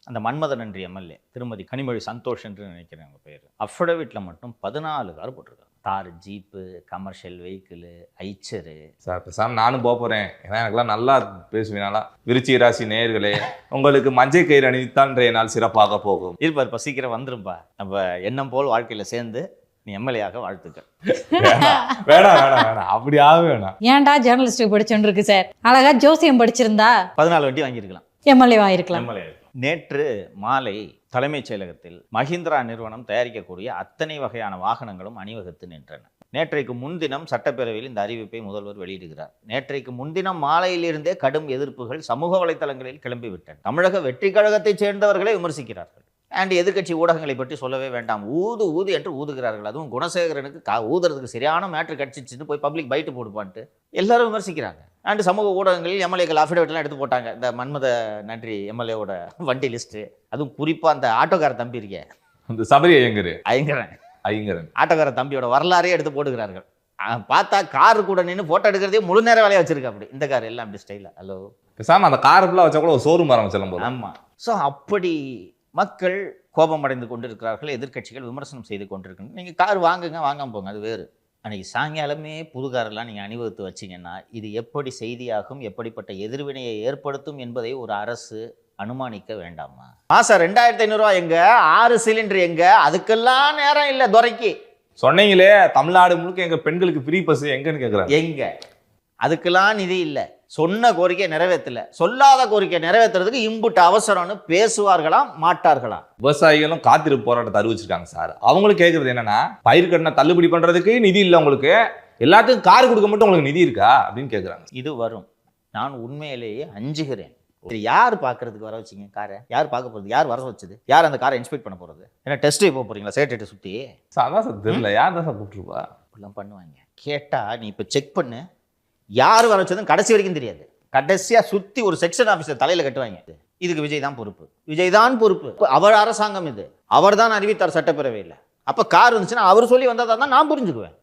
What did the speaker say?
அந்த மன்மத நன்றி எம்எல்ஏ திருமதி கனிமொழி சந்தோஷ் என்று நினைக்கிறேன் அவங்க பேர். அஃபிடவிட்டில் மட்டும் 14 கார் போட்டிருக்காங்க. Car, jeep, commercial vehicle, Eicher. Sir பேசாம நானும் போறேன். ஏன்னா எனக்குலாம் நல்லா பேசுவீங்களா. விருச்சிக ராசி நேயர்களே, உங்களுக்கு மஞ்சள் கயிறு அணிவித்தான் இன்றைய நாள் சிறப்பாக போகும். இருப்பார், இப்போ சீக்கிரம் வந்துரும்பா. நம்ம எண்ணம் போல் வாழ்க்கையில் சேர்ந்து நீ எம்எல்ஏயாக வாழ்த்துக்கள். வேணாம் வேணாம் வேணாம், அப்படியாவே வேணாம். ஏன்டா ஜேர்னலிஸ்ட் படிச்சுட்டு இருக்கு சார், அழகா ஜோசியம் படிச்சிருந்தா 14 வண்டி வாங்கியிருக்கலாம், எம்எல்ஏ ஆயிருக்கலாம். எம்எல்ஏ. நேற்று மாலை தலைமைச் செயலகத்தில் மஹிந்திரா நிறுவனம் தயாரிக்கக்கூடிய அத்தனை வகையான வாகனங்களும் அணிவகுத்து நின்றன. நேற்றைக்கு முன்தினம் சட்டப்பேரவையில் இந்த அறிவிப்பை முதல்வர் வெளியிடுகிறார். நேற்றைக்கு முன்தினம் மாலையிலிருந்தே கடும் எதிர்ப்புகள் சமூக வலைதளங்களில் கிளம்பிவிட்டன. தமிழக வெற்றி கழகத்தைச் சேர்ந்தவர்களே விமர்சிக்கிறார்கள். அண்ட் எதிர்க்கட்சி ஊடகங்களை பற்றி சொல்லவே வேண்டாம். ஊது ஊது என்று ஊதுகிறார்கள். அதுவும் குணசேகரனுக்கு ஊதுறதுக்கு சரியான மேட்ரு கட்சிச்சுன்னு போய் பப்ளிக் பைட்டு போடுப்பான்ட்டு எல்லாரும் விமர்சிக்கிறாங்க. அண்ட் சமூக ஊடகங்களில் எம்எல்ஏக்கள் அஃபிடவிட்லாம் எடுத்து போட்டாங்க. இந்த மன்மத நன்றி எம்எல்ஏவோட வண்டி லிஸ்ட்டு. அதுவும் குறிப்பாக அந்த ஆட்டோக்கார தம்பி இருக்கே, அந்த சபரி ஐயங்கரன் ஆட்டோக்கார தம்பியோட வரலாறே எடுத்து போட்டுக்கிறார்கள். பார்த்தா காரு கூட நின்று போட்டோ எடுக்கிறதே முழு நேரம் வேலையை வச்சிருக்கு. அப்படி இந்த கார் எல்லாம் அப்படி ஸ்டைலாக. ஹலோ பேசாம அந்த கார் ஃபுல்லாக வச்சா கூட ஒரு ஷோரூம் ஆரம்பிச்சிடலாம் போல. ஆமாம். ஸோ அப்படி மக்கள் கோபம் அடைந்து கொண்டிருக்கிறார்கள், எதிர்க்கட்சிகள் விமர்சனம் செய்து கொண்டிருக்கின்றன. நீங்கள் கார் வாங்குங்க, வாங்காமல் போங்க, அது வேறு. அன்றைக்கி சாயங்காலமே புது காரெல்லாம் நீங்கள் அணிவகுத்து வச்சிங்கன்னா இது எப்படி செய்தியாகும், எப்படிப்பட்ட எதிர்வினையை ஏற்படுத்தும் என்பதை ஒரு அரசு அனுமானிக்க வேண்டாமா? மாதம் 2500 ரூபா எங்க, 6 சிலிண்டர் எங்க, அதுக்கெல்லாம் நேரம் இல்லை. துறைக்கு சொன்னீங்களே தமிழ்நாடு முழுக்க எங்க பெண்களுக்கு ஃப்ரீ பஸ் எங்கன்னு கேட்குறாங்க. எங்க, அதுக்கெல்லாம் நிதி இல்லை. சொன்ன கோரிக்கை நிறைவேற்றல, சொல்லாத கோரிக்கை நிறைவேற்றுறதுக்கு இம்புட்டு அவசரம்னு பேசுவார்களாம், மாட்டார்களாம். விவசாயிகளும் காத்திருப்பு போராட்டத்தை அறிவிச்சிருக்காங்க சார். அவங்களும் கேட்கறது என்னன்னா, பயிர் கடனை தள்ளுபடி பண்றதுக்கு நிதி இல்லை உங்களுக்கு, எல்லாத்துக்கும் கார் கொடுக்க மட்டும் உங்களுக்கு நிதி இருக்கா அப்படின்னு கேட்குறாங்க. இது வரும். நான் உண்மையிலேயே அஞ்சுகிறேன். யார் பார்க்கறதுக்கு வர வச்சிங்க காரை? யார் பார்க்க போகிறது? யார் வர வச்சது? யார் அந்த காரை இன்ஸ்பெக்ட் பண்ண போகிறது? ஏன்னா டெஸ்ட் போக போறீங்களா சேட்டை சுற்றி? அதான் சார் தெரியல, யார் தான் சார் கூப்பிட்டுருப்பா. இப்படிலாம் பண்ணுவாங்க. கேட்டால் நீ இப்போ செக் பண்ணு, யார் வர வச்சதுன்னு கடைசி வரைக்கும் தெரியாது. கடைசியாக சுற்றி ஒரு செக்ஷன் ஆஃபீஸர் தலையில் கட்டுவாங்க. இதுக்கு விஜய் தான் பொறுப்பு, விஜய் தான் பொறுப்பு, அவர் அரசாங்கம் இது, அவர் தான் அறிவித்தார் சட்டப்பேரவையில். அப்போ கார் இருந்துச்சுன்னா அவர் சொல்லி வந்தால் தான் நான் புரிஞ்சுக்குவேன்.